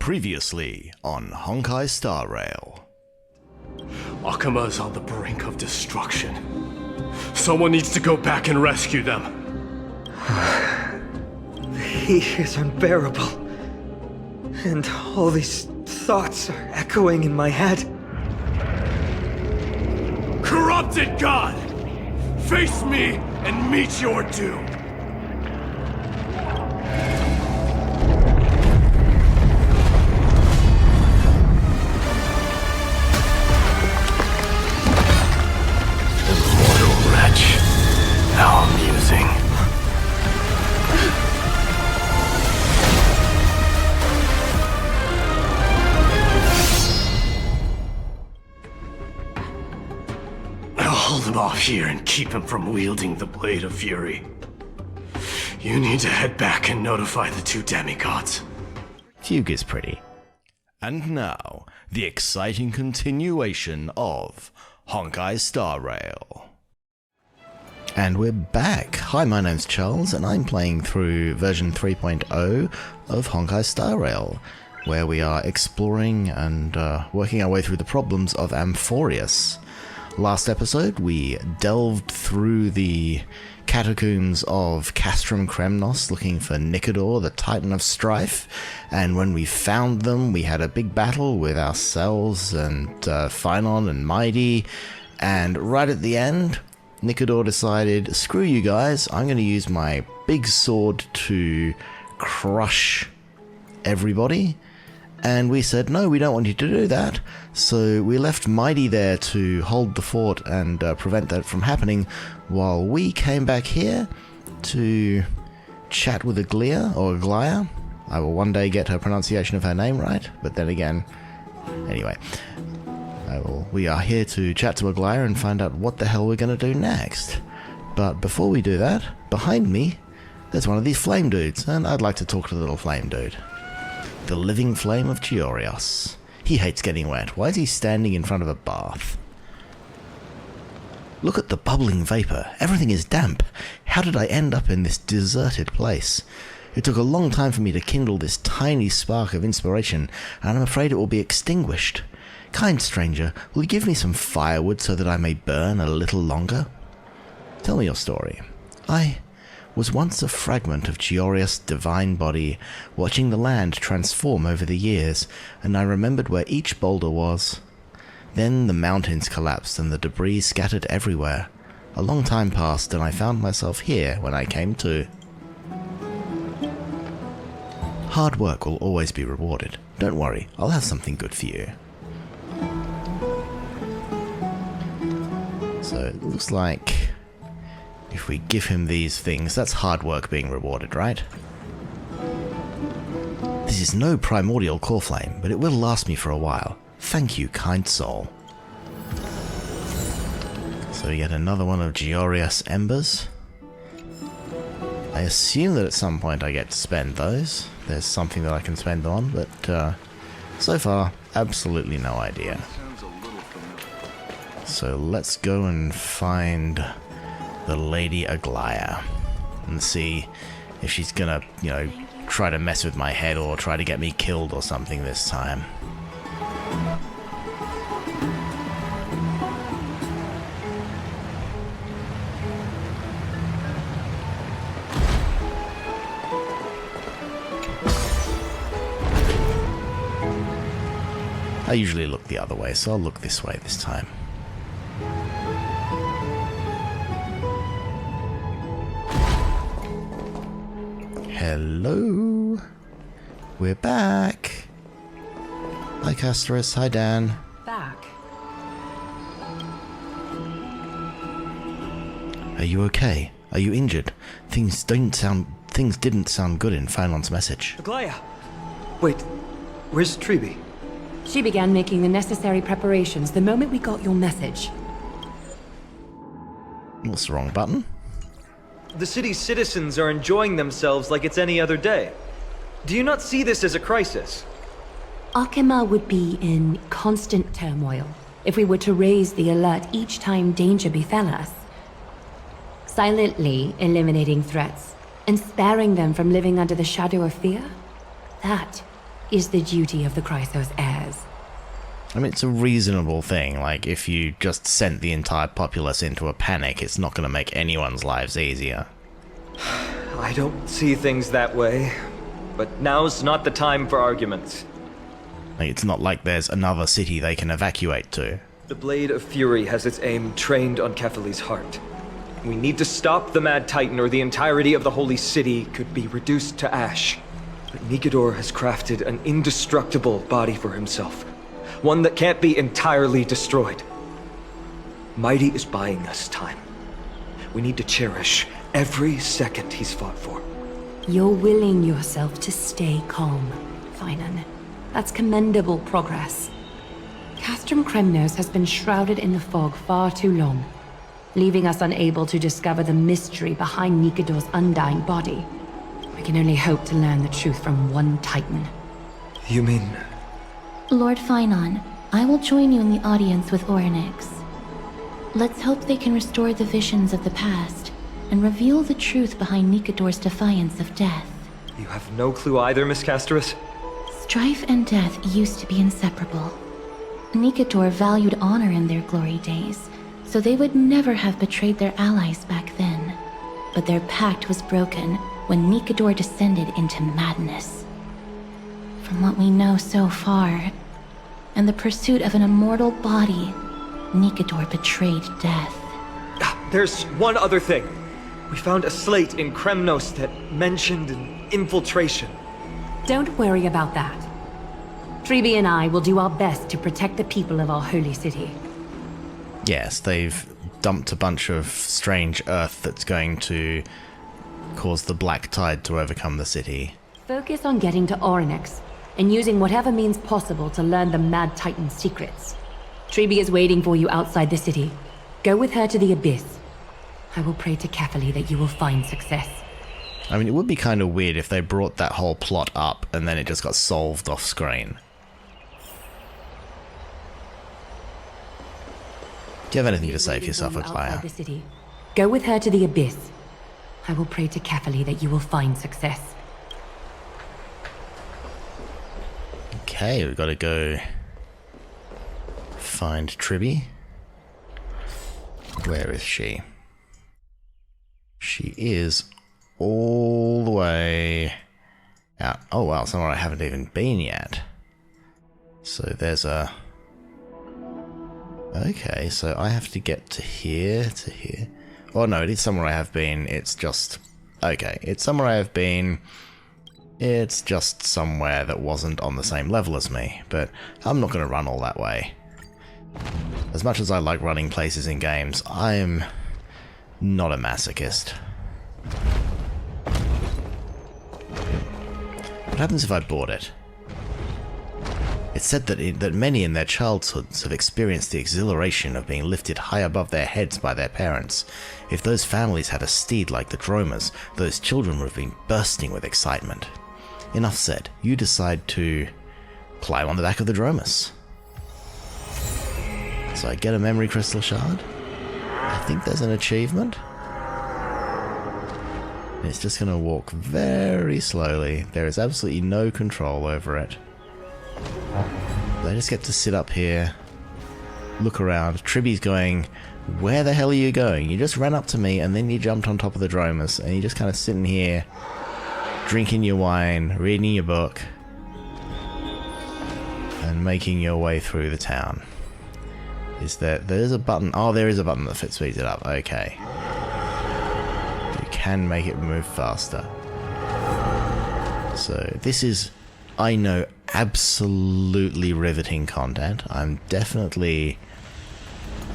Previously on Honkai Star Rail. Okhema is on the brink of destruction. Someone needs to go back and rescue them. The heat is unbearable. And all these thoughts are echoing in my head. Corrupted God! Face me and meet your doom! Immortal wretch. How amusing. I'll hold him off here and keep him from wielding the Blade of Fury. You need to head back and notify the two demigods. Fugue is pretty. And now, the exciting continuation of Honkai Star Rail. And we're back. Hi, my name's Charles, and I'm playing through version 3.0 of Honkai Star Rail, where we are exploring and working our way through the problems of Amphorius. Last episode, we delved through the catacombs of Castrum Kremnos looking for Nikador, the Titan of Strife, and when we found them, we had a big battle with ourselves and Phynon and Mighty, and right at the end, Nikador decided, screw you guys, I'm going to use my big sword to crush everybody. And we said, no, we don't want you to do that. So we left Mighty there to hold the fort and prevent that from happening, while we came back here to chat with Aglaia. I will one day get her pronunciation of her name right, but then again, anyway. We are here to chat to Aglaia and find out what the hell we're going to do next. But before we do that, behind me, there's one of these flame dudes, and I'd like to talk to the little flame dude. The living flame of Giorios. He hates getting wet. Why is he standing in front of a bath? Look at the bubbling vapor. Everything is damp. How did I end up in this deserted place? It took a long time for me to kindle this tiny spark of inspiration, and I'm afraid it will be extinguished. Kind stranger, will you give me some firewood so that I may burn a little longer? Tell me your story. I was once a fragment of Giorios' divine body, watching the land transform over the years, and I remembered where each boulder was. Then the mountains collapsed and the debris scattered everywhere. A long time passed and I found myself here when I came to. Hard work will always be rewarded. Don't worry, I'll have something good for you. So it looks like if we give him these things, that's hard work being rewarded, right? This is no primordial core flame, but it will last me for a while. Thank you, kind soul. So we get another one of Giorios' embers. I assume that at some point I get to spend those. There's something that I can spend on, but so far, absolutely no idea. So let's go and find the Lady Aglaia and see if she's gonna, try to mess with my head or try to get me killed or something this time. I usually look the other way, so I'll look this way this time. Hello, we're back. Hi Casterus, hi Dan. Back. Are you okay? Are you injured? Things didn't sound good in Phynon's message. Aglaia! Wait, where's Tribi? She began making the necessary preparations the moment we got your message. What's the wrong button? The city's citizens are enjoying themselves like it's any other day. Do you not see this as a crisis? Okhema would be in constant turmoil if we were to raise the alert each time danger befell us. Silently eliminating threats and sparing them from living under the shadow of fear? That is the duty of the Chrysos heirs. I mean, it's a reasonable thing. Like, if you just sent the entire populace into a panic, it's not going to make anyone's lives easier. I don't see things that way, but now's not the time for arguments. Like, it's not like there's another city they can evacuate to. The Blade of Fury has its aim trained on Kefali's heart. We need to stop the Mad Titan, or the entirety of the Holy City could be reduced to ash. But Nikador has crafted an indestructible body for himself. One that can't be entirely destroyed. Mighty is buying us time. We need to cherish every second he's fought for. You're willing yourself to stay calm, Finan. That's commendable progress. Castrum Kremnos has been shrouded in the fog far too long, leaving us unable to discover the mystery behind Nikador's undying body. We can only hope to learn the truth from one Titan. You mean... Lord Finan, I will join you in the audience with Orynyx. Let's hope they can restore the visions of the past and reveal the truth behind Nikador's defiance of death. You have no clue either, Miss Casterus? Strife and death used to be inseparable. Nikador valued honor in their glory days, so they would never have betrayed their allies back then. But their pact was broken when Nikador descended into madness. From what we know so far, in the pursuit of an immortal body, Nikador betrayed death. There's one other thing. We found a slate in Kremnos that mentioned an infiltration. Don't worry about that. Treeby and I will do our best to protect the people of our holy city. Yes, they've dumped a bunch of strange earth that's going to cause the black tide to overcome the city. Focus on getting to Orynyx and using whatever means possible to learn the Mad Titan's secrets. Treeby is waiting for you outside the city. Go with her to the Abyss. I will pray to Kefali that you will find success. I mean, it would be kind of weird if they brought that whole plot up and then it just got solved off screen. Do you have anything to say for yourself, Okhema? The city. Go with her to the Abyss. I will pray to Kefali that you will find success. Okay, we've got to go find Treeby. Where is she? She is all the way out. Oh wow, somewhere I haven't even been yet. So there's a... Okay, so I have to get to here, to here. Oh no, it is somewhere I have been, it's just... Okay, it's somewhere I have been. It's just somewhere that wasn't on the same level as me, but I'm not going to run all that way. As much as I like running places in games, I'm not a masochist. What happens if I bought it? It's said that many in their childhoods have experienced the exhilaration of being lifted high above their heads by their parents. If those families had a steed like the Dromas, those children would have been bursting with excitement. Enough said. You decide to climb on the back of the Dromas. So I get a memory crystal shard. I think there's an achievement. And it's just going to walk very slowly. There is absolutely no control over it. I just get to sit up here, look around. Treeby's going, where the hell are you going? You just ran up to me and then you jumped on top of the Dromas and you're just kind of sitting here, drinking your wine, reading your book, and making your way through the town. There's a button. Oh, there is a button that speeds it up. Okay. You can make it move faster. So this is, I know, absolutely riveting content. I'm definitely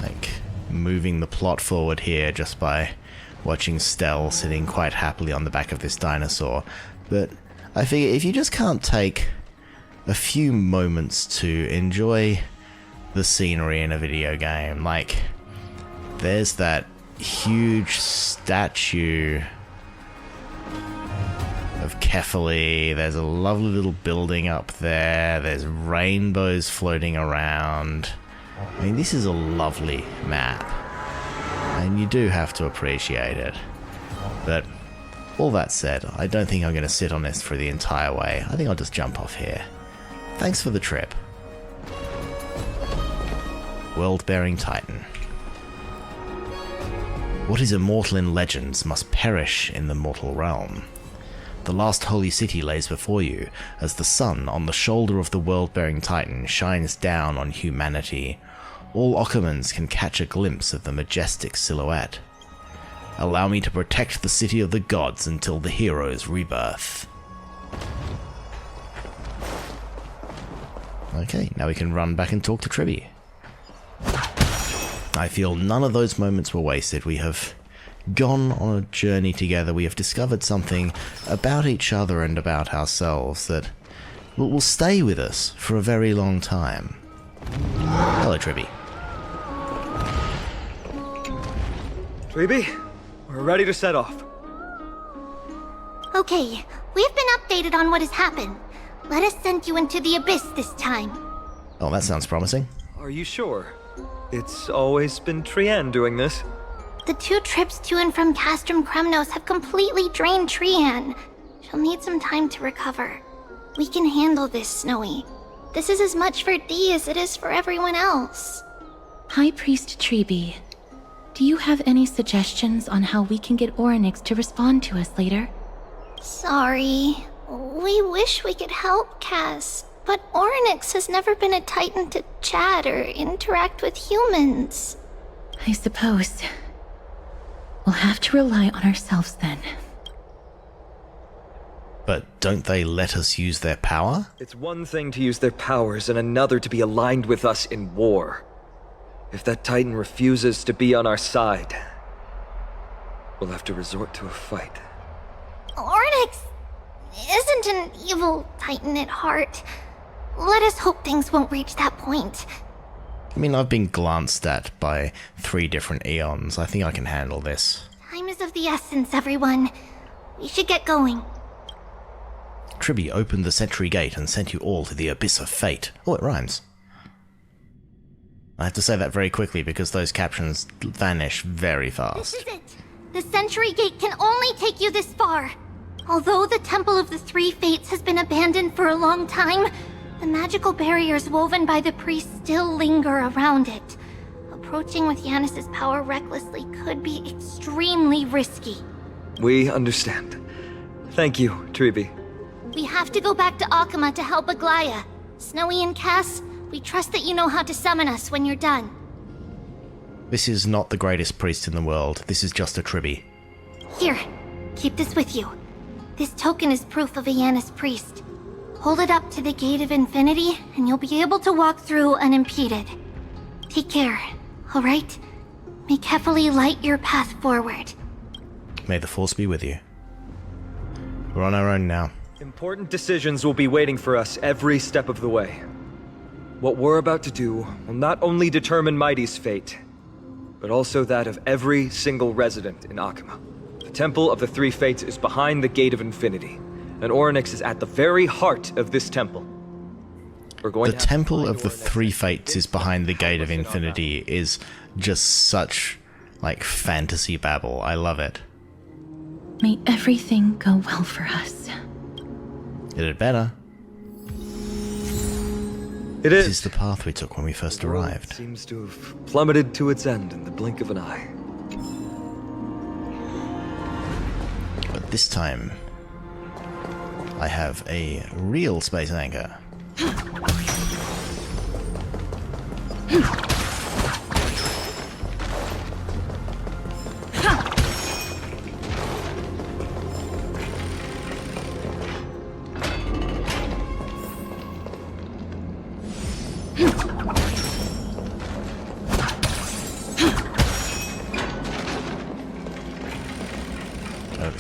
like moving the plot forward here just by watching Stell sitting quite happily on the back of this dinosaur. But I figure if you just can't take a few moments to enjoy the scenery in a video game, like there's that huge statue of Kefali, there's a lovely little building up there, there's rainbows floating around. I mean, this is a lovely map, and you do have to appreciate it. But all that said, I don't think I'm going to sit on this for the entire way. I think I'll just jump off here. Thanks for the trip. World-bearing Titan. What is immortal in legends must perish in the mortal realm. The last holy city lays before you, as the sun on the shoulder of the world-bearing Titan shines down on humanity. All Okhemans can catch a glimpse of the majestic silhouette. Allow me to protect the city of the gods until the hero's rebirth. Okay, now we can run back and talk to Tribby. I feel none of those moments were wasted. We have gone on a journey together. We have discovered something about each other and about ourselves that will stay with us for a very long time. Hello, Tribby. Tribby, we're ready to set off. Okay, we've been updated on what has happened. Let us send you into the abyss this time. Oh, that sounds promising. Are you sure? It's always been Trian doing this. The 2 trips to and from Castrum Kremnos have completely drained Trian. She'll need some time to recover. We can handle this, Snowy. This is as much for Dee as it is for everyone else. High Priest Tribby, do you have any suggestions on how we can get Orynyx to respond to us later? Sorry. We wish we could help, Cass. But Orynyx has never been a Titan to chat or interact with humans. I suppose. We'll have to rely on ourselves then. But don't they let us use their power? It's one thing to use their powers and another to be aligned with us in war. If that Titan refuses to be on our side, we'll have to resort to a fight. Orynyx isn't an evil Titan at heart. Let us hope things won't reach that point. I mean, I've been glanced at by 3 different eons. I think I can handle this. Time is of the essence, everyone. We should get going. Tribby opened the sentry gate and sent you all to the abyss of fate. Oh, it rhymes. I have to say that very quickly because those captions vanish very fast. This is it. The Sentry Gate can only take you this far. Although the Temple of the Three Fates has been abandoned for a long time, the magical barriers woven by the priests still linger around it. Approaching with Yanis's power recklessly could be extremely risky. We understand. Thank you, Tribby. We have to go back to Okhema to help Aglaya. Snowy and Cass, we trust that you know how to summon us when you're done. This is not the greatest priest in the world. This is just a Tribby. Here, keep this with you. This token is proof of a Yanis priest. Hold it up to the Gate of Infinity, and you'll be able to walk through unimpeded. Take care, alright? May Kefali light your path forward. May the Force be with you. We're on our own now. Important decisions will be waiting for us every step of the way. What we're about to do will not only determine Mighty's fate, but also that of every single resident in Okhema. The Temple of the Three Fates is behind the Gate of Infinity, and Orynyx is at the very heart of this temple. We're going The Temple of the Three Fates is behind the Gate of Infinity is just such, like, fantasy babble. I love it. May everything go well for us. It had better. It This is. is the path we took when we first arrived. Seems to have plummeted to its end in the blink of an eye. But this time, I have a real space anchor.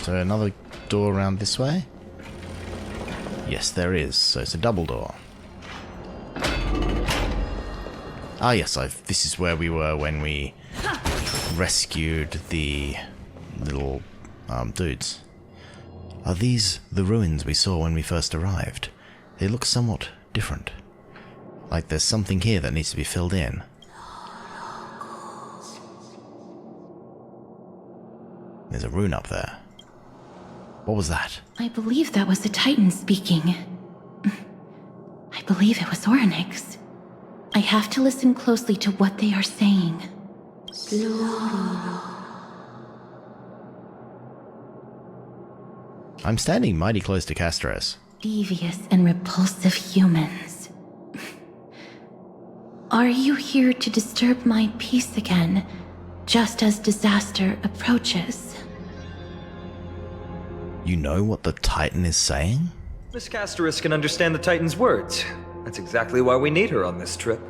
So another door around this way? Yes, there is. So it's a double door. Ah, yes, this is where we were when we rescued the little dudes. Are these the ruins we saw when we first arrived? They look somewhat different. Like there's something here that needs to be filled in. There's a rune up there. What was that? I believe that was the Titan speaking. I believe it was Orynyx. I have to listen closely to what they are saying. I'm standing mighty close to Castros. Devious and repulsive humans. Are you here to disturb my peace again, just as disaster approaches? You know what the Titan is saying? Miss Castoris can understand the Titan's words. That's exactly why we need her on this trip.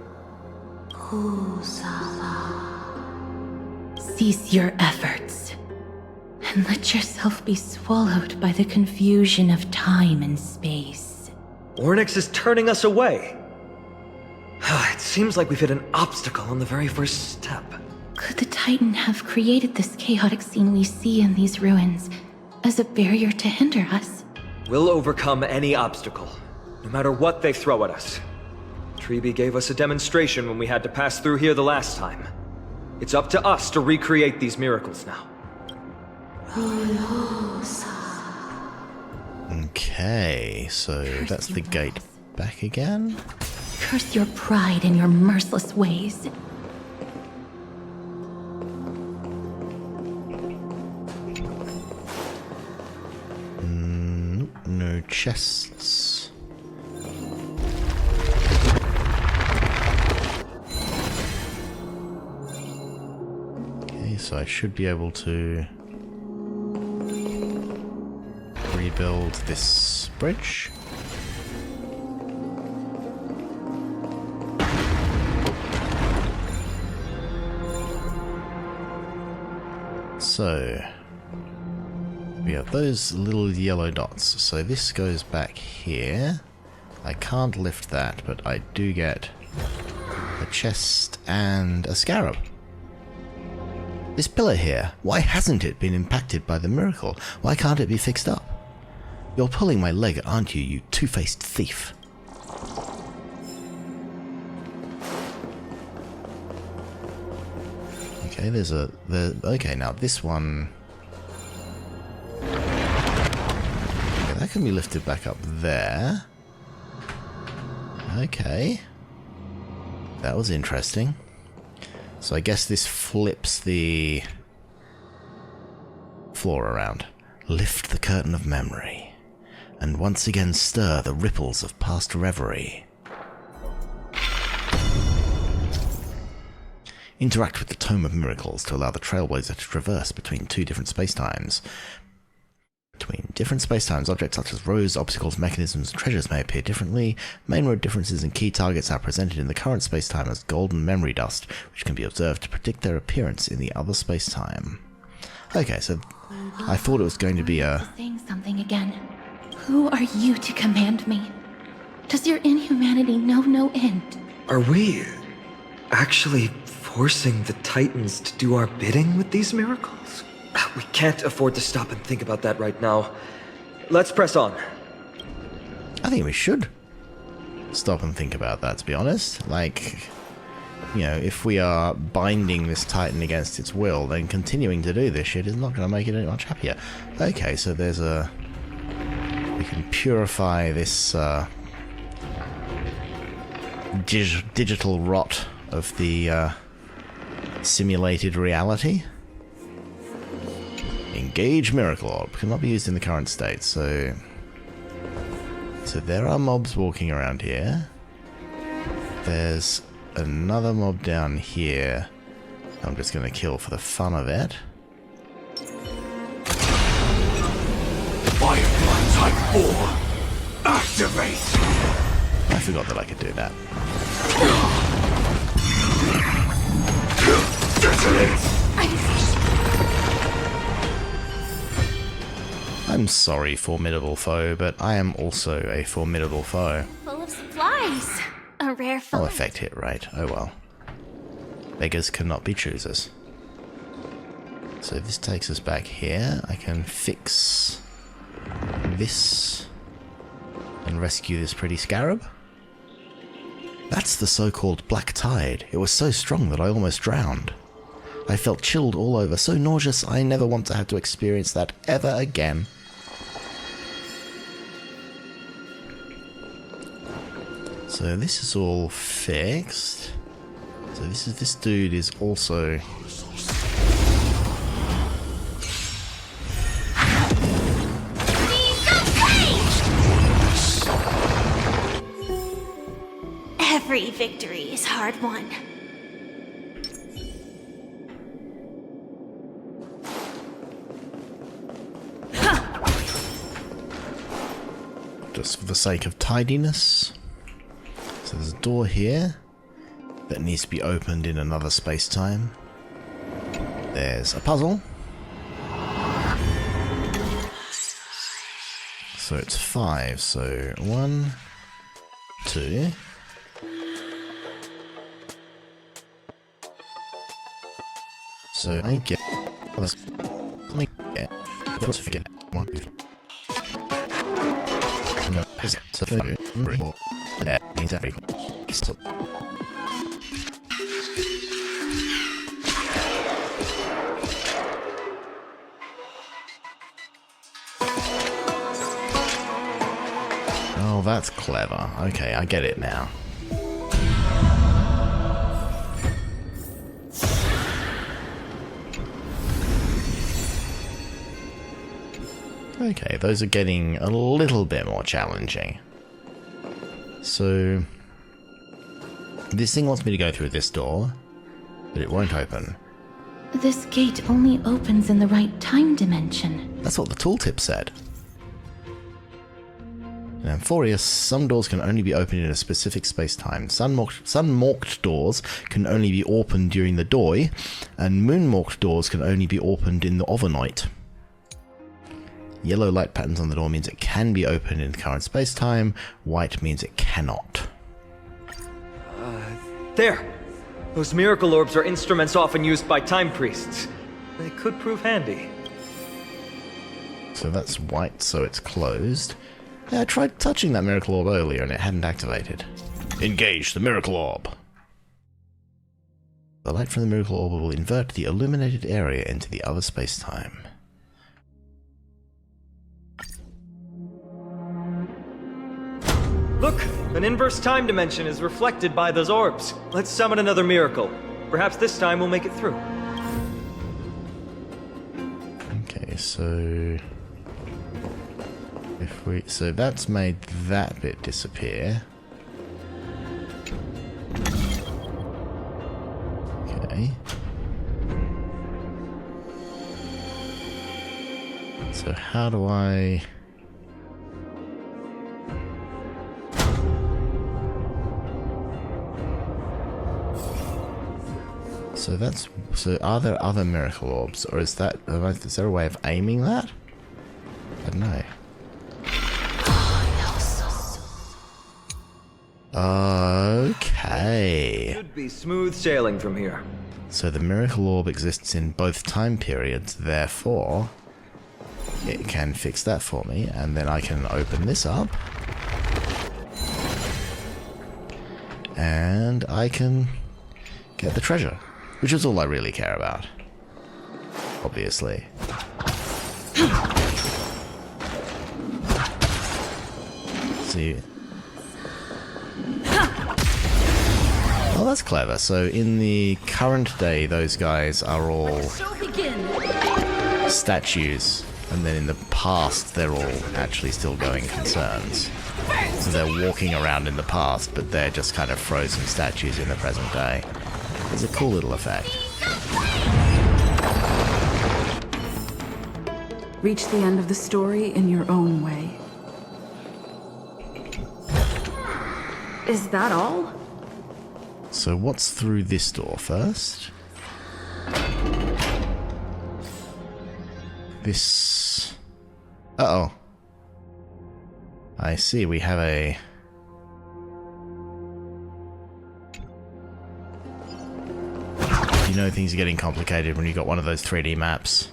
Cease your efforts, and let yourself be swallowed by the confusion of time and space. Orynyx is turning us away. It seems like we've hit an obstacle on the very first step. Could the Titan have created this chaotic scene we see in these ruins as a barrier to hinder us? We'll overcome any obstacle, no matter what they throw at us. Treeby gave us a demonstration when we had to pass through here the last time. It's up to us to recreate these miracles now. Okay, so that's the gate back again. Curse your pride and your merciless ways. No chests. Okay, so I should be able to rebuild this bridge. So we have those little yellow dots. So this goes back here. I can't lift that, but I do get a chest and a scarab. This pillar here, why hasn't it been impacted by the miracle? Why can't it be fixed up? You're pulling my leg, aren't you, you two-faced thief? Okay, okay, now this one... Okay, that can be lifted back up there. Okay. That was interesting. So I guess this flips the floor around. Lift the curtain of memory, and once again stir the ripples of past reverie. Interact with the Tome of Miracles to allow the Trailblazer to traverse between two different spacetimes. Between different spacetimes, objects such as roads, obstacles, mechanisms, and treasures may appear differently. Main road differences and key targets are presented in the current spacetime as golden memory dust, which can be observed to predict their appearance in the other spacetime. Okay, so I thought it was going to be a... Saying something again. Who are you to command me? Does your inhumanity know no end? Are we actually forcing the Titans to do our bidding with these miracles? We can't afford to stop and think about that right now. Let's press on. I think we should stop and think about that, to be honest. Like, you know, if we are binding this Titan against its will, then continuing to do this shit is not going to make it any much happier. Okay, so there's a... We can purify this digital rot of the simulated reality. Engage Miracle Orb. Cannot be used in the current state, so there are mobs walking around here. There's another mob down here I'm just going to kill for the fun of it. Firefly Type 4, activate! I forgot that I could do that. Detonate! I'm sorry, formidable foe, but I am also a formidable foe. Full of supplies. A rare Oh, find. effect hit rate. Oh well. Beggars cannot be choosers. So this takes us back here. I can fix this and rescue this pretty scarab. That's the so-called black tide. It was so strong that I almost drowned. I felt chilled all over, so nauseous I never want to have to experience that ever again. So this is all fixed. So this dude is also... Every victory is hard won. Just for the sake of tidiness. So there's a door here that needs to be opened in another space-time. There's a puzzle. So it's 5, so 1, 2. So I get... Let's get... Let's forget 1, 2. No, it's a 3, 4. That means every... So... Oh, that's clever. Okay, I get it now. Okay, those are getting a little bit more challenging. So... this thing wants me to go through this door, but it won't open. This gate only opens in the right time dimension. That's what the tooltip said. In Amphorius, some doors can only be opened in a specific space-time. Sun-morked doors can only be opened during the Doi, and moon-morked doors can only be opened in the overnight. Yellow light patterns on the door means it can be opened in the current space-time. White means it cannot. There! Those miracle orbs are instruments often used by time priests. They could prove handy. So that's white, so it's closed. Yeah, I tried touching that miracle orb earlier and it hadn't activated. Engage the miracle orb! The light from the miracle orb will invert the illuminated area into the other space-time. Look! An inverse time dimension is reflected by those orbs. Let's summon another miracle. Perhaps this time we'll make it through. Okay, so... So that's made that bit disappear. Okay. So how do I... So that's... So are there other miracle orbs, or is that... Is there a way of aiming that? I don't know. Okay. Should be smooth sailing from here. So the miracle orb exists in both time periods, therefore it can fix that for me, and then I can open this up. And I can get the treasure, which is all I really care about. Obviously. See. Oh, that's clever. So in the current day, those guys are all statues, and then in the past, they're all actually still going concerns. So they're walking around in the past, but they're just kind of frozen statues in the present day. It's a cool little effect. Reach the end of the story in your own way. Is that all? So what's through this door first? This... Uh-oh. I see, we have a... You know things are getting complicated when you got one of those 3D maps.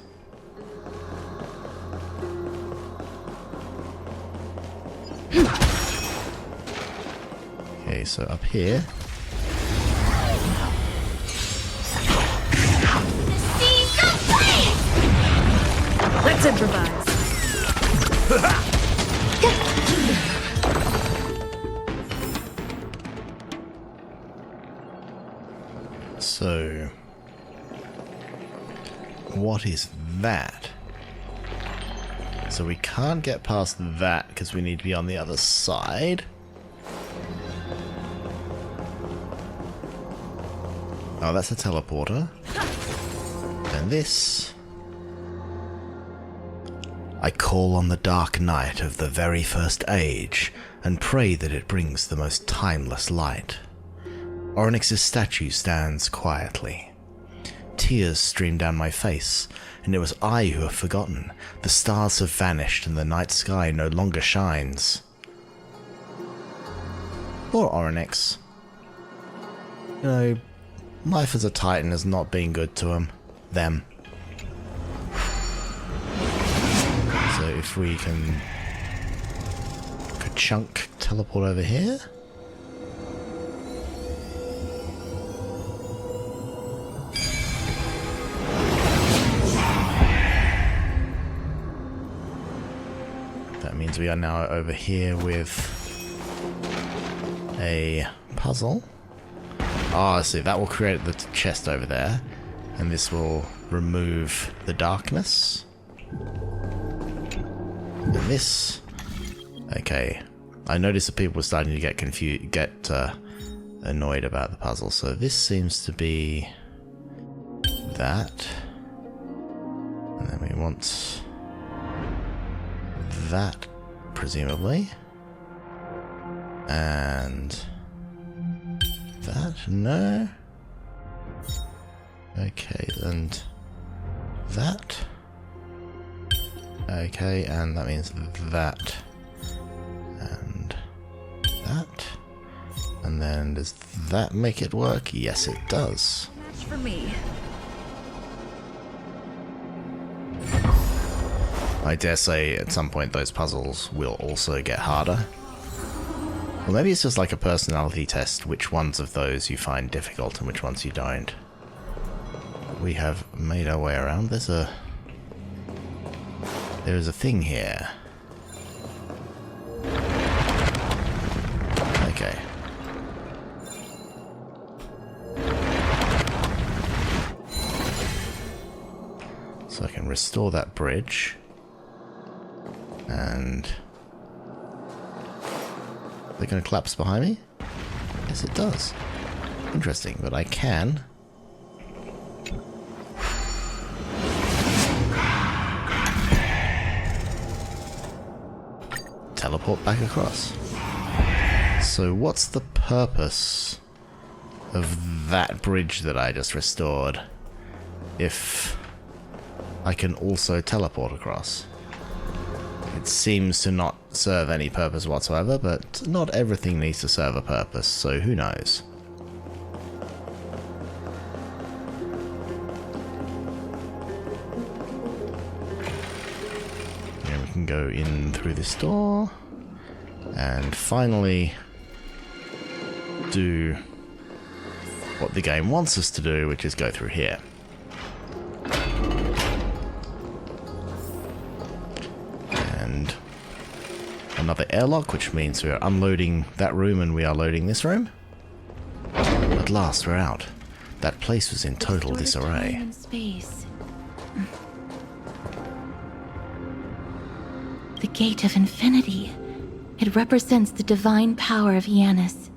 Okay, so up here... Let's improvise. So, what is that? So we can't get past that because we need to be on the other side. Oh, that's a teleporter. And this... I call on the dark night of the very first age, and pray that it brings the most timeless light. Onyx's statue stands quietly. Tears stream down my face, and it was I who have forgotten. The stars have vanished, and the night sky no longer shines. Poor Onyx. You know, life as a Titan has not been good to them. So if we can chunk teleport over here. That means we are now over here with a puzzle. Ah, see, that will create the chest over there, and this will remove the darkness. And this, okay, I noticed that people were starting to get annoyed about the puzzle. So this seems to be that, and then we want that, presumably, and that. No. Okay, and that. Okay, and that means that, and that, and then does that make it work? Yes, it does. Match for me. I dare say at some point those puzzles will also get harder. Or maybe it's just like a personality test, which ones of those you find difficult and which ones you don't. We have made our way around. There is a thing here. Okay. So I can restore that bridge. And... they're going to collapse behind me? Yes, it does. Interesting, but I can... teleport back across. So what's the purpose of that bridge that I just restored if I can also teleport across? It seems to not serve any purpose whatsoever, but not everything needs to serve a purpose, so who knows? And we can go in through this door, and finally do what the game wants us to do, which is go through here. And another airlock, which means we are unloading that room and we are loading this room. At last we're out. That place was in total disarray. Space. The Gate of Infinity. It represents the divine power of Janus.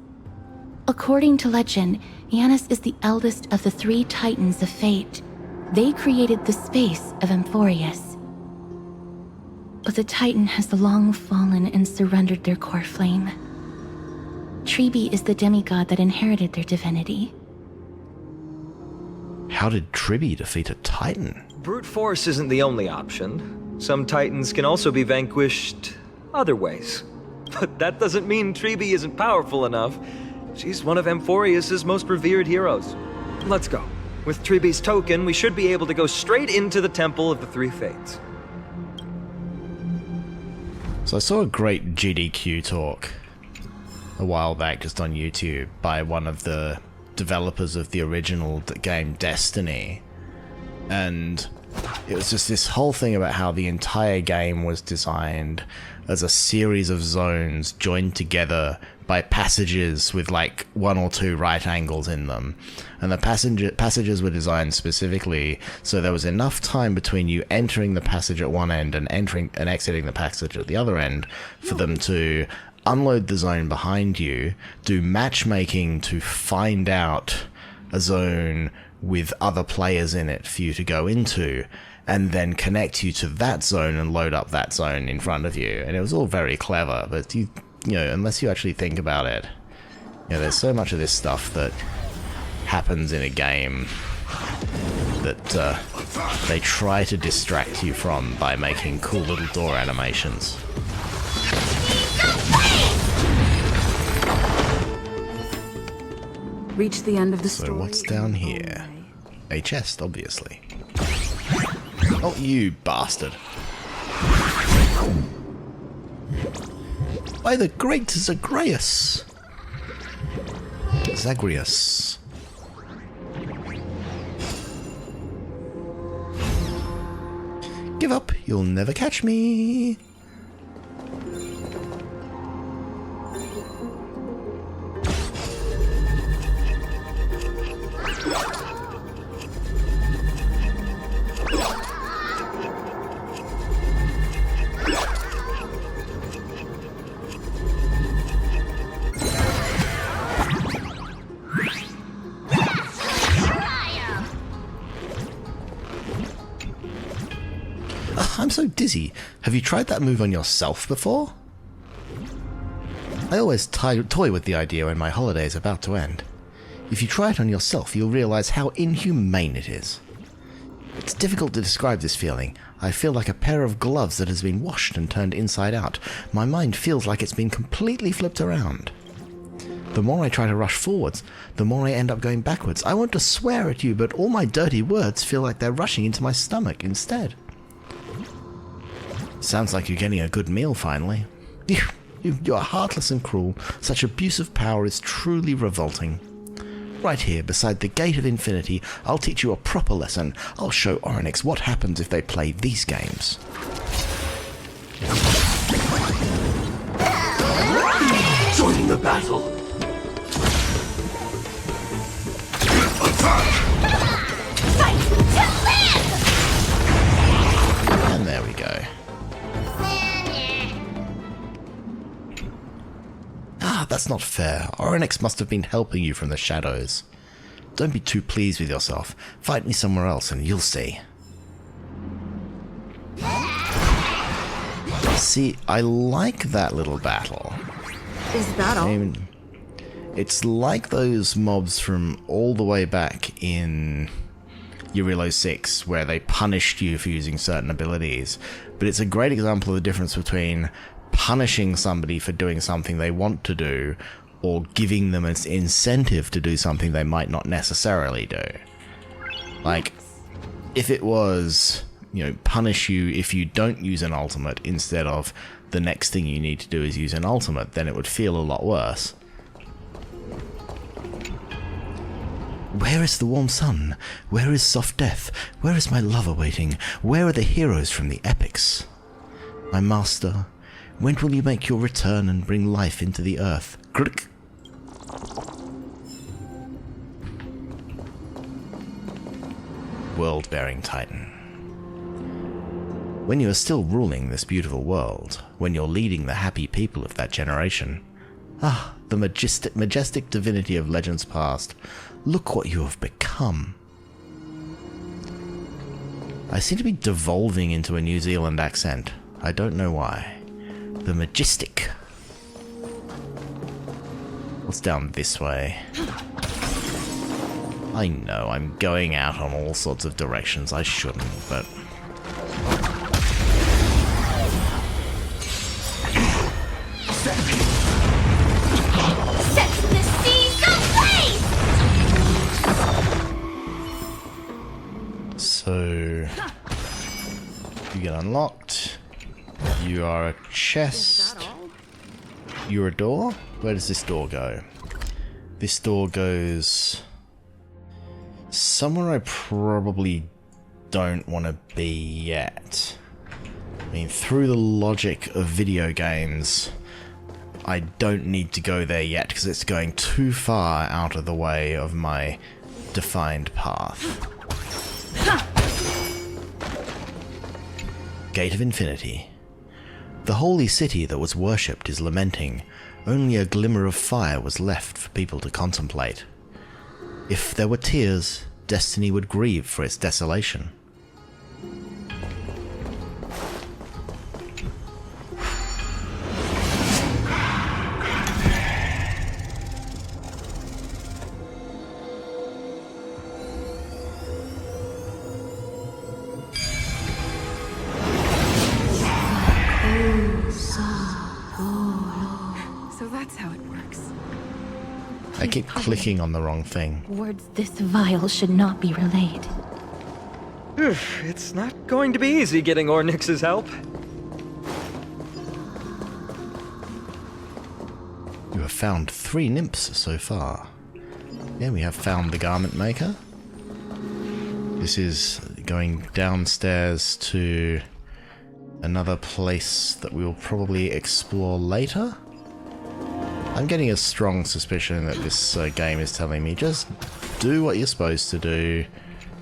According to legend, Janus is the eldest of the three Titans of Fate. They created the space of Amphorius. But the Titan has long fallen and surrendered their core flame. Tribi is the demigod that inherited their divinity. How did Tribi defeat a Titan? Brute force isn't the only option. Some Titans can also be vanquished other ways. But that doesn't mean Tribi isn't powerful enough. She's one of Amphorius' most revered heroes. Let's go. With Tribi's token, we should be able to go straight into the Temple of the Three Fates. So I saw a great GDQ talk a while back just on YouTube by one of the developers of the original game Destiny, and it was just this whole thing about how the entire game was designed as a series of zones joined together by passages with like 1 or 2 right angles in them, and the passages were designed specifically so there was enough time between you entering the passage at one end and entering and exiting the passage at the other end for them to unload the zone behind you, do matchmaking to find out a zone with other players in it for you to go into, and then connect you to that zone and load up that zone in front of you. And it was all very clever, but you know, unless you actually think about it, you know, there's so much of this stuff that happens in a game that they try to distract you from by making cool little door animations. Reach the end of the story. So what's down here? A chest, obviously. Oh, you bastard. By the great Zagreus. Zagreus. Give up, you'll never catch me. I'm so dizzy. Have you tried that move on yourself before? I always toy with the idea when my holiday is about to end. If you try it on yourself, you'll realize how inhumane it is. It's difficult to describe this feeling. I feel like a pair of gloves that has been washed and turned inside out. My mind feels like it's been completely flipped around. The more I try to rush forwards, the more I end up going backwards. I want to swear at you, but all my dirty words feel like they're rushing into my stomach instead. Sounds like you're getting a good meal finally. You are heartless and cruel. Such abuse of power is truly revolting. Right here, beside the Gate of Infinity, I'll teach you a proper lesson. I'll show Oryx what happens if they play these games. Join the battle. Fight to live! And there we go. That's not fair. Oryx must have been helping you from the shadows. Don't be too pleased with yourself. Fight me somewhere else and you'll see. See, I like that little battle. Is that all? I mean, it's like those mobs from all the way back in Eurilo 6, where they punished you for using certain abilities. But it's a great example of the difference between punishing somebody for doing something they want to do, or giving them an incentive to do something they might not necessarily do. Like, if it was, you know, punish you if you don't use an ultimate instead of the next thing you need to do is use an ultimate, then it would feel a lot worse. Where is the warm sun? Where is soft death? Where is my love awaiting? Where are the heroes from the epics? My master, when will you make your return and bring life into the earth? Crick. World-bearing Titan. When you are still ruling this beautiful world, when you're leading the happy people of that generation, the majestic divinity of legends past, look what you have become. I seem to be devolving into a New Zealand accent. I don't know why. The majestic. What's down this way? I know, I'm going out on all sorts of directions I shouldn't, but... Set the seas ablaze! So... you get unlocked. You are a chest. You're a door? Where does this door go? This door goes... somewhere I probably don't want to be yet. I mean, through the logic of video games, I don't need to go there yet because it's going too far out of the way of my defined path. Gate of Infinity. The holy city that was worshipped is lamenting. Only a glimmer of fire was left for people to contemplate. If there were tears, destiny would grieve for its desolation. So that's how it works. I keep clicking on the wrong thing. Words this vile should not be relayed. It's not going to be easy getting Ornyx's help. You have found 3 nymphs so far. Yeah, we have found the garment maker. This is going downstairs to another place that we will probably explore later. I'm getting a strong suspicion that this game is telling me just do what you're supposed to do.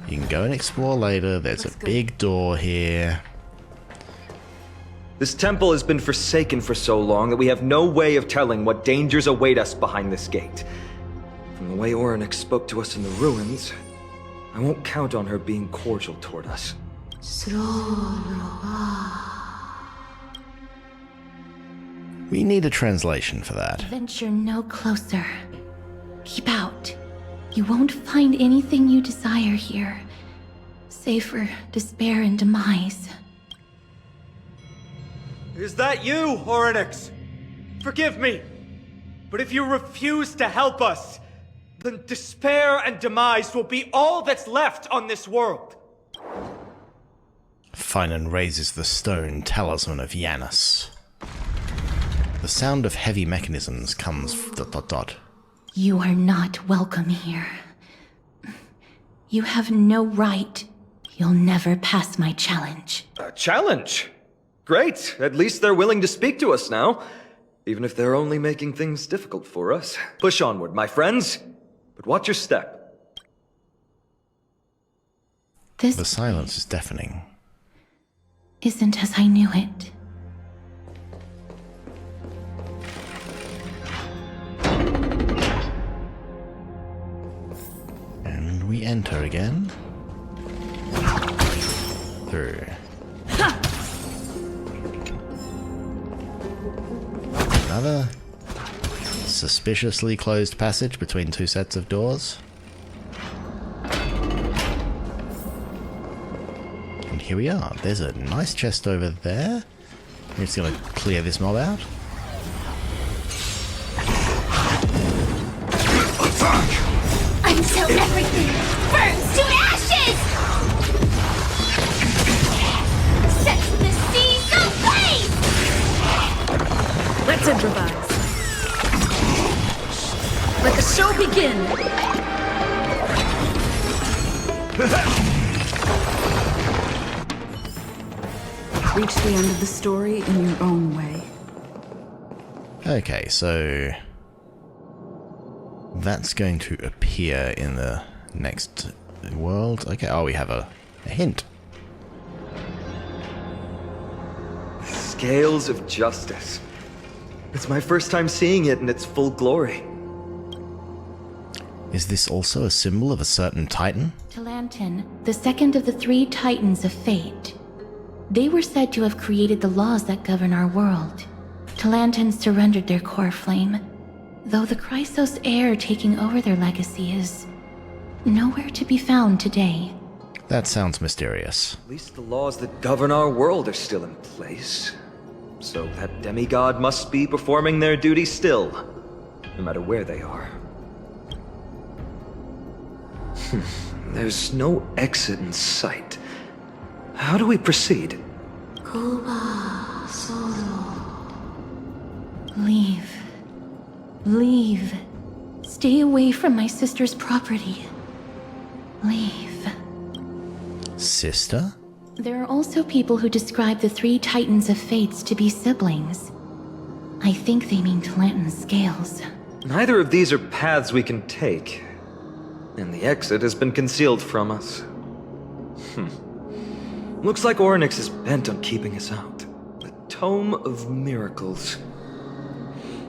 You can go and explore later. There's a big door here. This temple has been forsaken for so long that we have no way of telling what dangers await us behind this gate. From the way Ornyx spoke to us in the ruins, I won't count on her being cordial toward us. We need a translation for that. Venture no closer. Keep out. You won't find anything you desire here, save for despair and demise. Is that you, Ornyx? Forgive me, but if you refuse to help us, then despair and demise will be all that's left on this world. Finan raises the stone talisman of Janus. The sound of heavy mechanisms comes ... You are not welcome here. You have no right. You'll never pass my challenge. A challenge? Great. At least they're willing to speak to us now. Even if they're only making things difficult for us. Push onward, my friends. But watch your step. This The silence is deafening. isn't as I knew it. And we enter again. Through. Another suspiciously closed passage between 2 sets of doors. And here we are. There's a nice chest over there. We're just gonna clear this mob out. Until everything burns to ashes! Set the seas ablaze! Let's improvise. Let the show begin! Reach the end of the story in your own way. Okay, so that's going to appear in the next world. Okay, oh, we have a hint. Scales of justice. It's my first time seeing it in its full glory. Is this also a symbol of a certain titan? Talantin, the second of the 3 titans of fate. They were said to have created the laws that govern our world. Talantin surrendered their core flame, though the Chrysos heir taking over their legacy is nowhere to be found today. That sounds mysterious. At least the laws that govern our world are still in place. So that demigod must be performing their duty still, no matter where they are. There's no exit in sight. How do we proceed? Leave. Leave. Stay away from my sister's property. Leave. Sister? There are also people who describe the 3 titans of fates to be siblings. I think they mean to lantern scales. Neither of these are paths we can take, and the exit has been concealed from us. Looks like Orynyx is bent on keeping us out. The Tome of Miracles.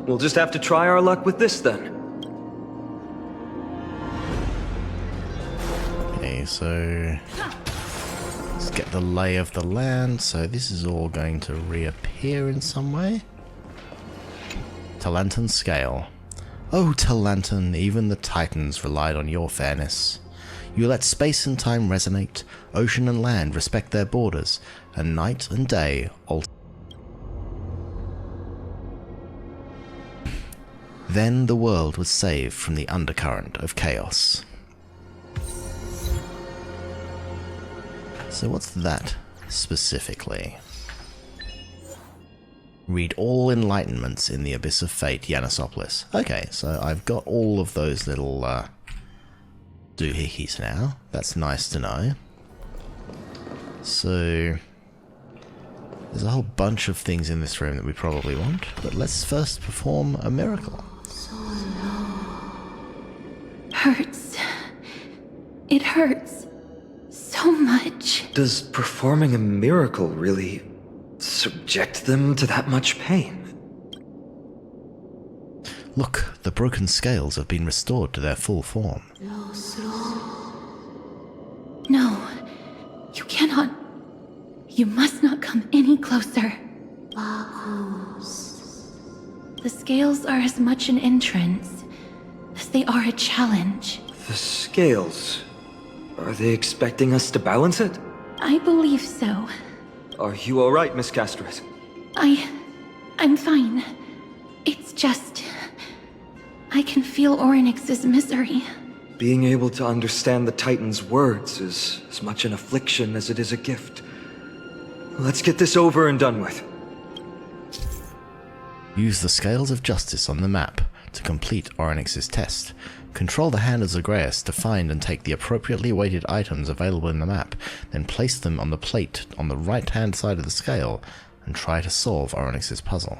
We'll just have to try our luck with this then. Okay, so let's get the lay of the land. So this is all going to reappear in some way. Talantan scale. Oh, Talantan, even the Titans relied on your fairness. You let space and time resonate, ocean and land respect their borders, and night and day alter. Then the world was saved from the undercurrent of chaos. So what's that specifically? Read all enlightenments in the Abyss of Fate, Yanisopoulos. Okay, so I've got all of those little doohickeys now. That's nice to know. So there's a whole bunch of things in this room that we probably want, but let's first perform a miracle. Hurts. It hurts so much. Does performing a miracle really subject them to that much pain? Look, the broken scales have been restored to their full form. No, you cannot. You must not come any closer. The scales are as much an entrance as they are a challenge. The scales. Are they expecting us to balance it? I believe so. Are you alright, Miss Castret? I'm fine. It's just... I can feel Orynyx's misery. Being able to understand the Titan's words is as much an affliction as it is a gift. Let's get this over and done with. Use the Scales of Justice on the map to complete Orynyx's test. Control the hand of Zagreus to find and take the appropriately weighted items available in the map, then place them on the plate on the right-hand side of the scale, and try to solve Orynyx's puzzle.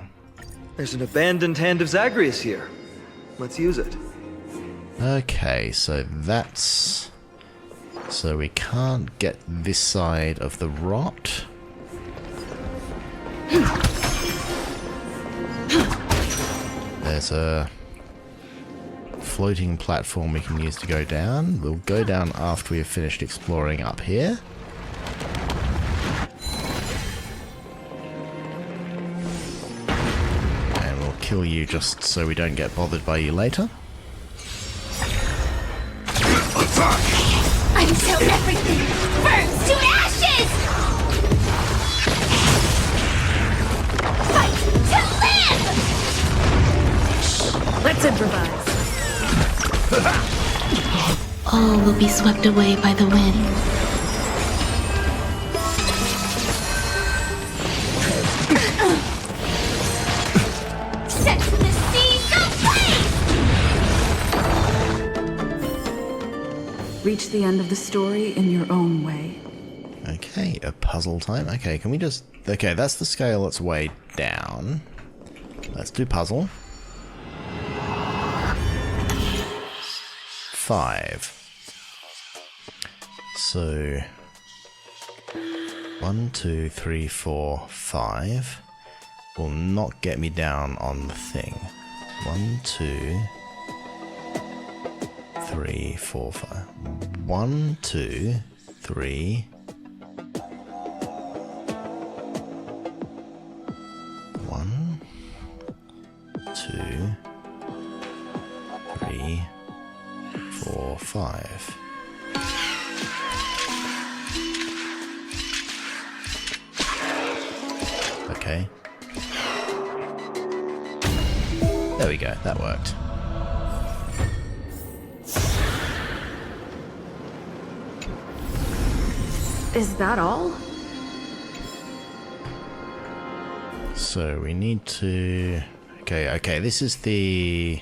There's an abandoned hand of Zagreus here. Let's use it. Okay, so that's... So we can't get this side of the rot. There's a floating platform we can use to go down. We'll go down after we have finished exploring up here. And we'll kill you just so we don't get bothered by you later. Until everything burns to ashes! Fight to live! Let's improvise. All will be swept away by the wind. Set the seas ablaze! Reach the end of the story in your own way. Okay, a puzzle time. Okay, can we just... Okay, that's the scale that's way down. Let's do puzzle. 5. So 1, 2, 3, 4, 5 will not get me down on the thing. 1, 2, 3, 4, 5. 1, 2, 3. 1, 2, 3, 4, 5. Okay. There we go, that worked. Is that all? So we need to... Okay, this is the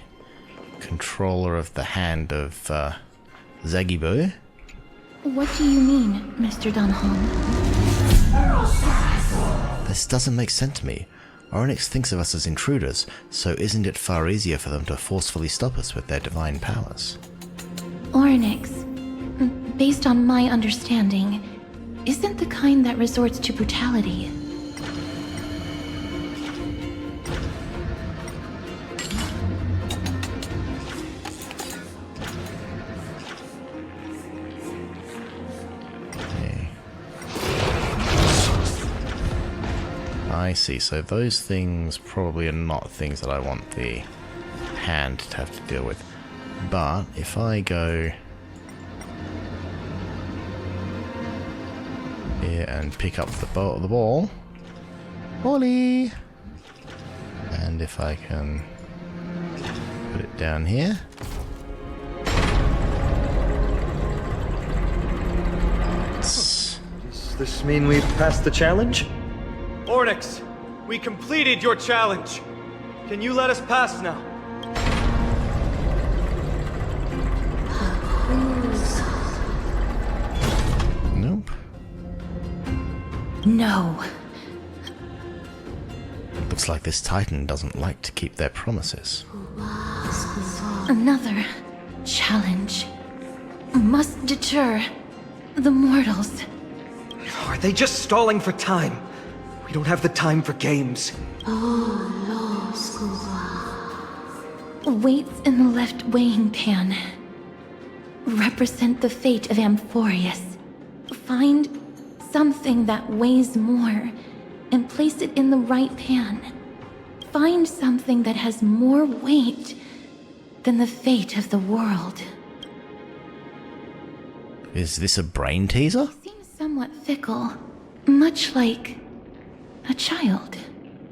controller of the hand of Zagibo. What do you mean, Mr. Dunham? This doesn't make sense to me. Oryx thinks of us as intruders, so isn't it far easier for them to forcefully stop us with their divine powers? Oryx, based on my understanding, isn't the kind that resorts to brutality. I see, so those things probably are not things that I want the hand to have to deal with. But if I go here and pick up the ball, Ollie! And if I can put it down here. Does this mean we've passed the challenge? Onyx, we completed your challenge. Can you let us pass now? Nope. No. Looks like this Titan doesn't like to keep their promises. Another challenge must deter the mortals. Are they just stalling for time? We don't have the time for games. Weights in the left weighing pan represent the fate of Amphorius. Find something that weighs more and place it in the right pan. Find something that has more weight than the fate of the world. Is this a brain teaser? Seems somewhat fickle, much like a child.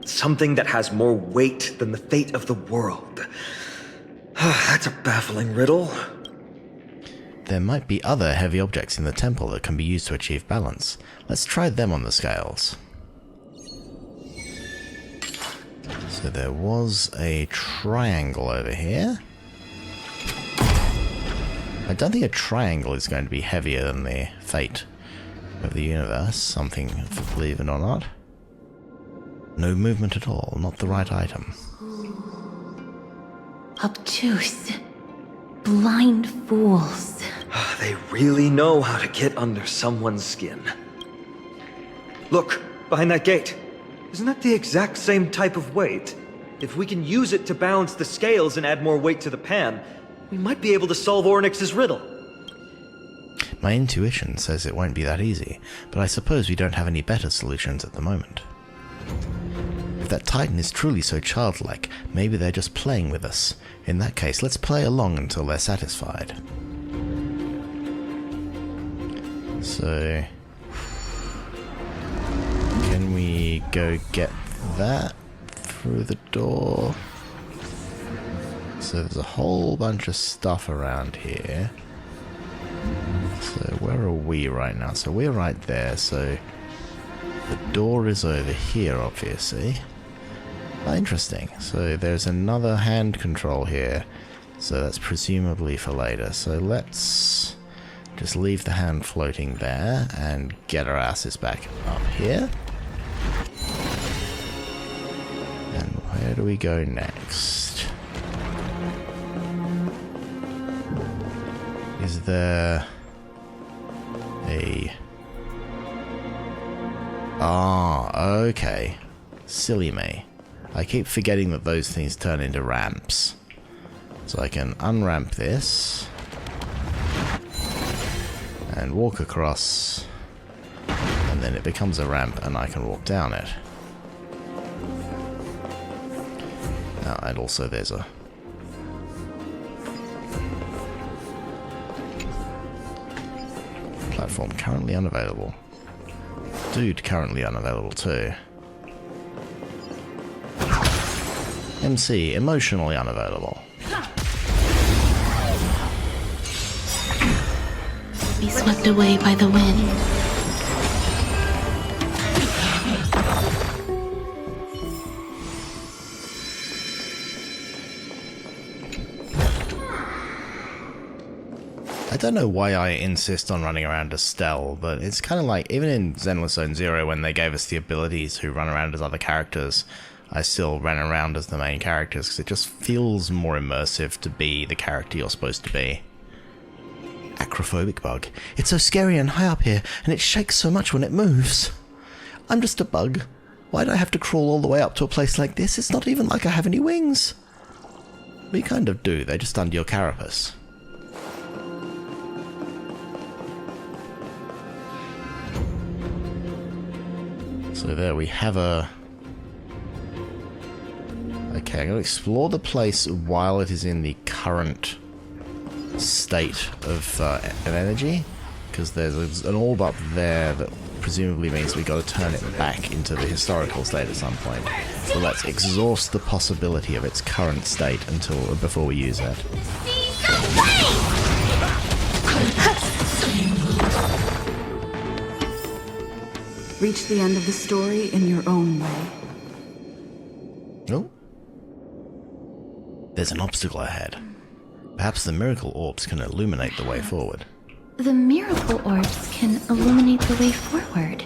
Something that has more weight than the fate of the world. That's a baffling riddle. There might be other heavy objects in the temple that can be used to achieve balance. Let's try them on the scales. So there was a triangle over here. I don't think a triangle is going to be heavier than the fate of the universe, something, believe it or not. No movement at all, not the right item. Obtuse. Blind fools. They really know how to get under someone's skin. Look, behind that gate. Isn't that the exact same type of weight? If we can use it to balance the scales and add more weight to the pan, we might be able to solve Ornyx's riddle. My intuition says it won't be that easy, but I suppose we don't have any better solutions at the moment. If that Titan is truly so childlike, maybe they're just playing with us. In that case, let's play along until they're satisfied. So, can we go get that through the door? So there's a whole bunch of stuff around here. So where are we right now? So we're right there, so the door is over here, obviously. Oh, interesting. So there's another hand control here. So that's presumably for later. So let's just leave the hand floating there and get our asses back up here. And where do we go next? Is there a... Ah, okay. Silly me. I keep forgetting that those things turn into ramps. So I can unramp this and walk across, and then it becomes a ramp and I can walk down it. And also there's a platform currently unavailable. Dude currently unavailable too. MC emotionally unavailable. Be swept away by the wind. I don't know why I insist on running around as Stell, but it's kind of like, even in Zenless Zone Zero when they gave us the abilities to run around as other characters, I still ran around as the main characters, because it just feels more immersive to be the character you're supposed to be. Acrophobic bug. It's so scary and high up here, and it shakes so much when it moves. I'm just a bug. Why do I have to crawl all the way up to a place like this? It's not even like I have any wings. But you kind of do, they're just under your carapace. So there we have a... Okay, I'm going to explore the place while it is in the current state of energy, because there's an orb up there that presumably means we got to turn it back into the historical state at some point. So let's exhaust the possibility of its current state before we use it. Reach the end of the story in your own way. Oh. There's an obstacle ahead. Perhaps the miracle orbs can illuminate the way forward. The miracle orbs can illuminate the way forward.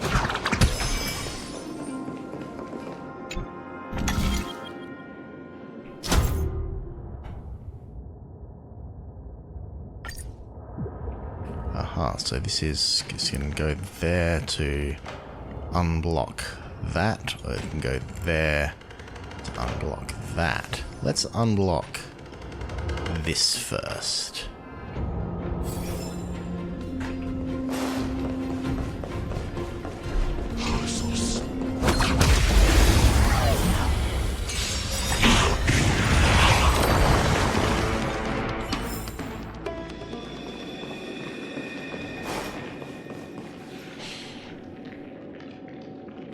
Aha, so this is going to go there to unblock that, or it can go there to unblock that. Let's unblock this first.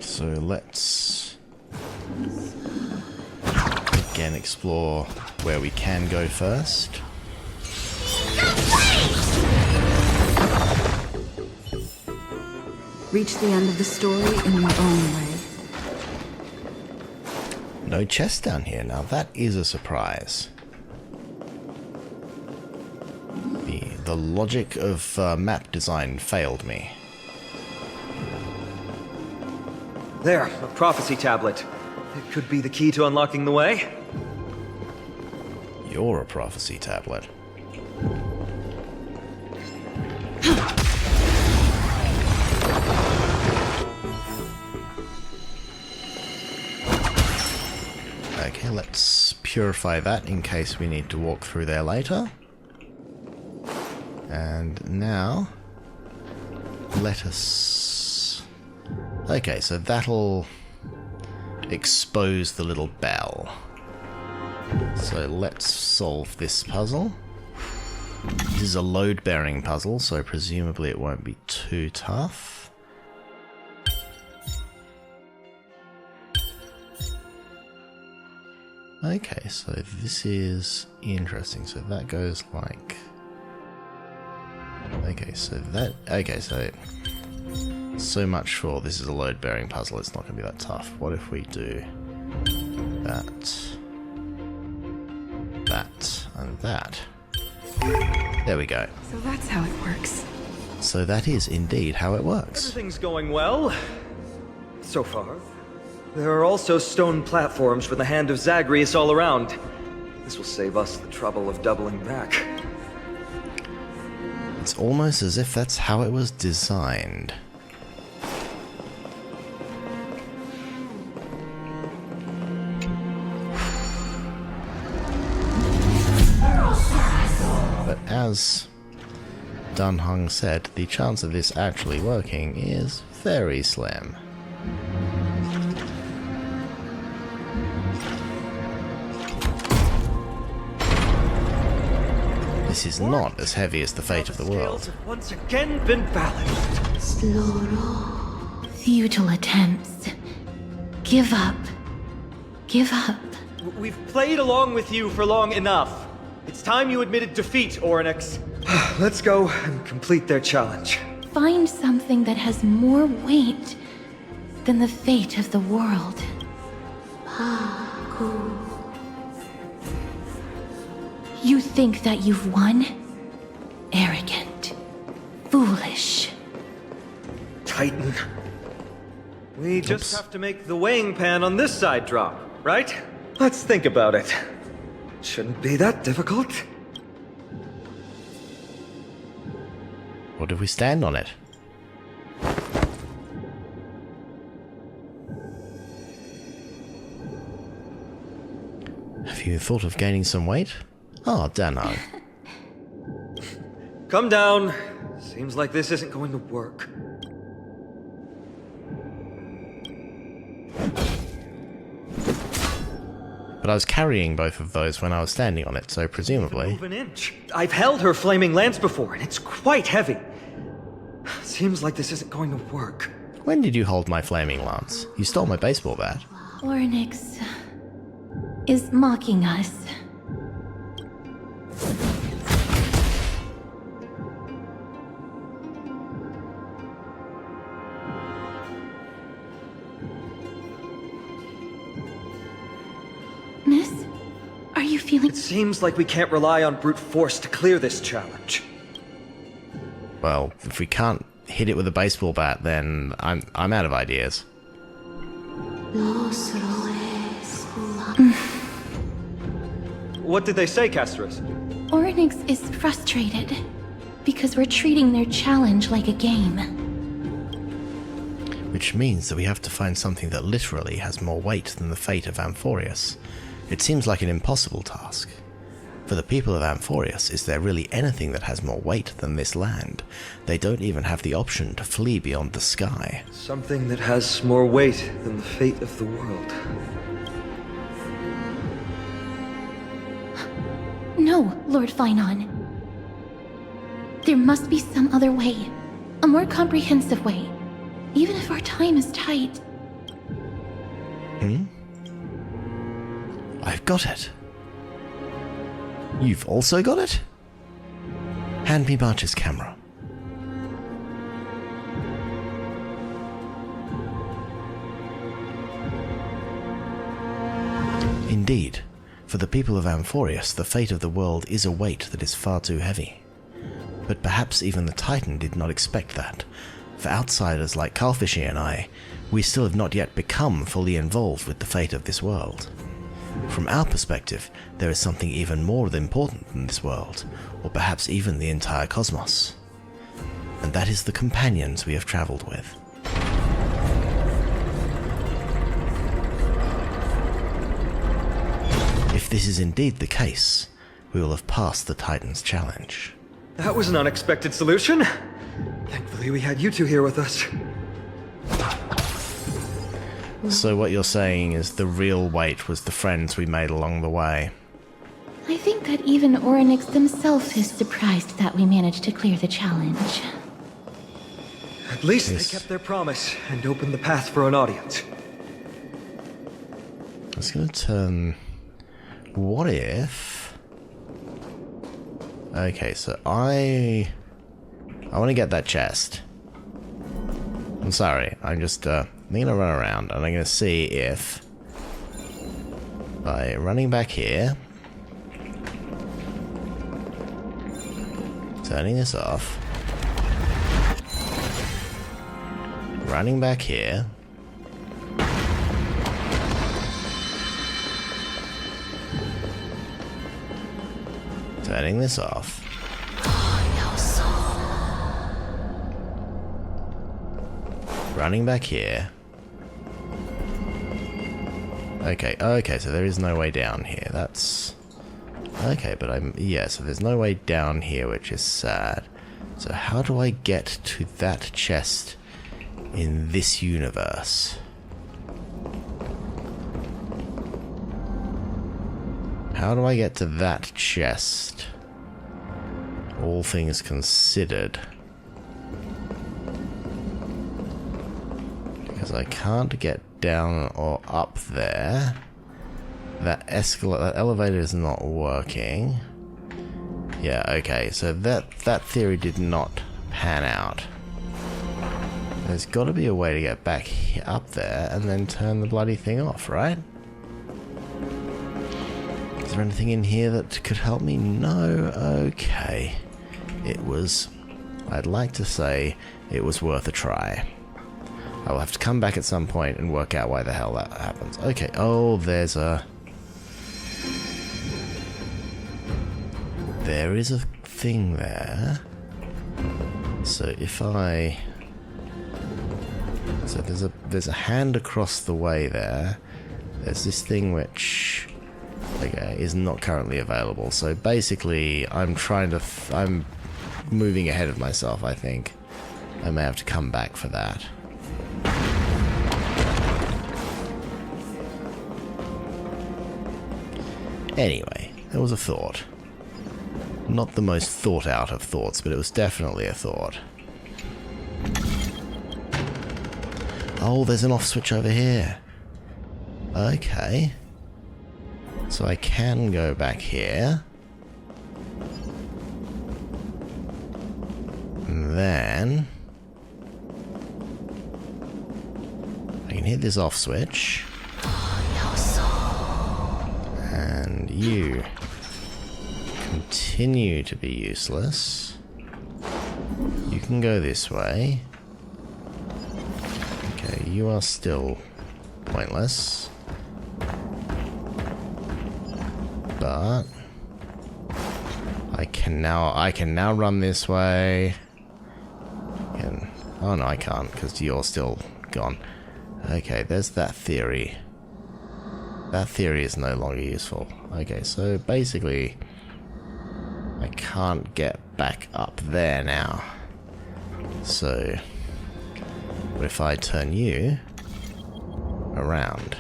So let's again explore where we can go first. Reach the end of the story in your own way. No chest down here. Now that is a surprise. The logic of map design failed me. There, a prophecy tablet. It could be the key to unlocking the way. You're a prophecy tablet. Okay, let's purify that in case we need to walk through there later. And now, let us... Okay, so that'll expose the little bell. So let's solve this puzzle. This is a load-bearing puzzle, so presumably it won't be too tough. Okay, so this is interesting. So that goes like... Okay, so that... Okay, so much for this is a load-bearing puzzle, it's not going to be that tough. What if we do that, and that? There we go. So that's how it works. So that is indeed how it works. Everything's going well. So far. There are also stone platforms for the Hand of Zagreus all around. This will save us the trouble of doubling back. It's almost as if that's how it was designed. But as Dunhung said, the chance of this actually working is very slim. This is not as heavy as the fate of the world. Have once again been balanced. Futile attempts. Give up. Give up. We've played along with you for long enough. It's time you admitted defeat, Oryx. Let's go and complete their challenge. Find something that has more weight than the fate of the world. You think that you've won? Arrogant. Foolish. Titan. We just have to make the weighing pan on this side drop. right? Let's think about it. Shouldn't be that difficult. What if we stand on it? Have you thought of gaining some weight? Oh, Dano. Come down. Seems like this isn't going to work. But I was carrying both of those when I was standing on it, so presumably... Move an inch. I've held her flaming lance before, and it's quite heavy. Seems like this isn't going to work. When did you hold my flaming lance? You stole my baseball bat. Orynyx is mocking us. Miss, are you feeling... It seems like we can't rely on brute force to clear this challenge. Well, if we can't hit it with a baseball bat, then I'm out of ideas. What did they say, Castros? Orynyx is frustrated because we're treating their challenge like a game. Which means that we have to find something that literally has more weight than the fate of Amphorius. It seems like an impossible task. For the people of Amphorius, is there really anything that has more weight than this land? They don't even have the option to flee beyond the sky. Something that has more weight than the fate of the world. No, Lord Finon. There must be some other way. A more comprehensive way. Even if our time is tight. I've got it. You've also got it? Hand me March's camera. Indeed, for the people of Amphorius, the fate of the world is a weight that is far too heavy. But perhaps even the Titan did not expect that. For outsiders like Carlfishy and I, we still have not yet become fully involved with the fate of this world. From our perspective, there is something even more important than this world, or perhaps even the entire cosmos. And that is the companions we have travelled with. If this is indeed the case, we will have passed the Titan's challenge. That was an unexpected solution. Thankfully we had you two here with us. So what you're saying is the real weight was the friends we made along the way. I think that even Orynyx himself is surprised that we managed to clear the challenge. At least Yes. they kept their promise and opened the path for an audience. I was going to turn... What if... Okay, so I want to get that chest. I'm sorry, I'm just I'm going to run around and I'm going to see if by running back here, turning this off, running back here, turning this off, running back here. Okay, so there is no way down here. That's... Okay, but so there's no way down here, which is sad. So how do I get to that chest in this universe? How do I get to that chest? All things considered. Because I can't get down or up there. That elevator is not working. Yeah, okay, so that theory did not pan out. There's got to be a way to get back up there and then turn the bloody thing off, right? Is there anything in here that could help me? No? Okay. It was... I'd like to say it was worth a try. I will have to come back at some point and work out why the hell that happens. Okay, oh, there is a thing there. So if I... So there's a hand across the way there. There's this thing which... Okay, is not currently available. So basically, I'm trying to... I'm moving ahead of myself, I think. I may have to come back for that. Anyway, there was a thought. Not the most thought out of thoughts, but it was definitely a thought. Oh, there's an off switch over here. Okay. So I can go back here. And then... I can hit this off switch. And you continue to be useless. You can go this way. Okay, you are still pointless. But I can now run this way. Oh no, I can't because you're still gone. Okay, there's that theory. That theory is no longer useful. Okay, so basically I can't get back up there now. So what if I turn you around?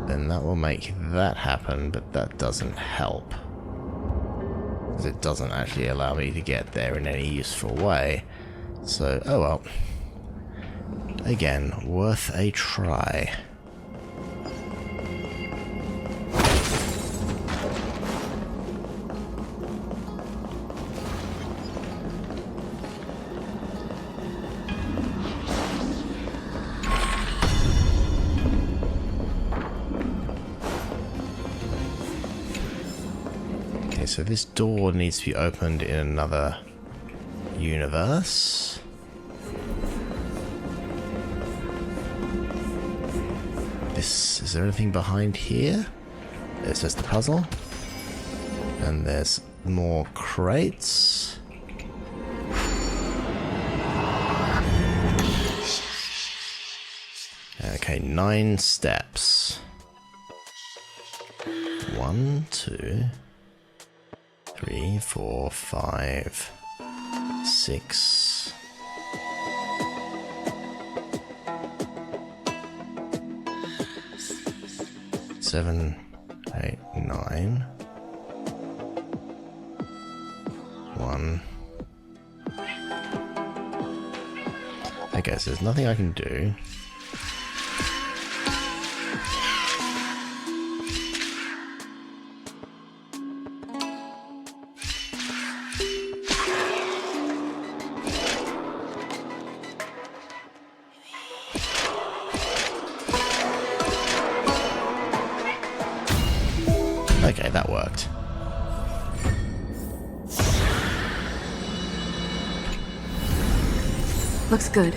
Then that will make that happen, but that doesn't help. Because it doesn't actually allow me to get there in any useful way. So, oh well. Again, worth a try. Okay, so this door needs to be opened in another universe. Is there anything behind here? There's just a puzzle. And there's more crates. Okay, 9 steps. 1, 2, 3, 4, 5, 6. 7, 8, 9. 1. I guess there's nothing I can do. Okay, that worked. Looks good.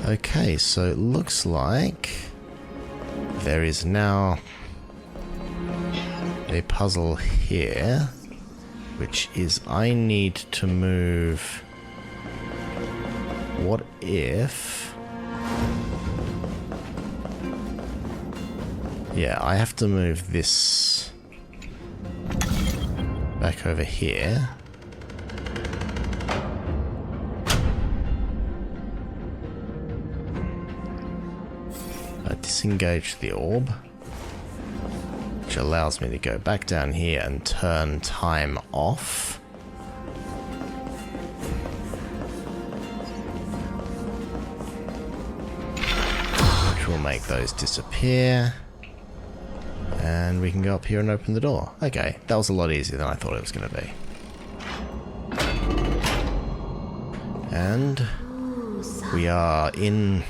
Okay, so it looks like there is now a puzzle here, which is I need to move... What if... Yeah, I have to move this back over here. I disengage the orb, which allows me to go back down here and turn time off. Which will make those disappear. And we can go up here and open the door. Okay, that was a lot easier than I thought it was going to be. And we are in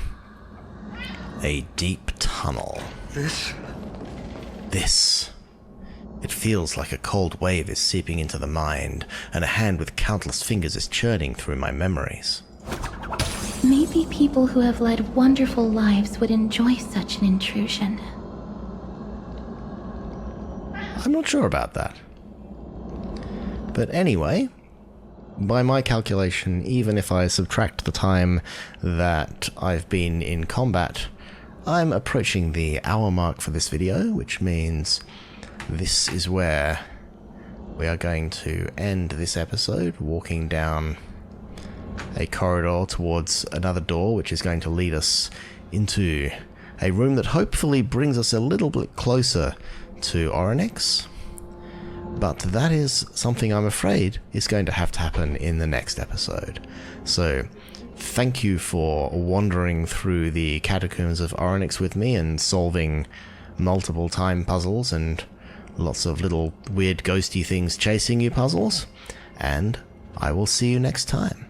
a deep tunnel. This It feels like a cold wave is seeping into the mind, and a hand with countless fingers is churning through my memories. Maybe people who have led wonderful lives would enjoy such an intrusion. I'm not sure about that. But anyway, by my calculation, even if I subtract the time that I've been in combat, I'm approaching the hour mark for this video, which means this is where we are going to end this episode, walking down a corridor towards another door, which is going to lead us into a room that hopefully brings us a little bit closer to Oryx. But that is something I'm afraid is going to happen in the next episode. So, thank you for wandering through the catacombs of Oryx with me and solving multiple time puzzles and lots of little weird ghosty things chasing you puzzles. And I will see you next time.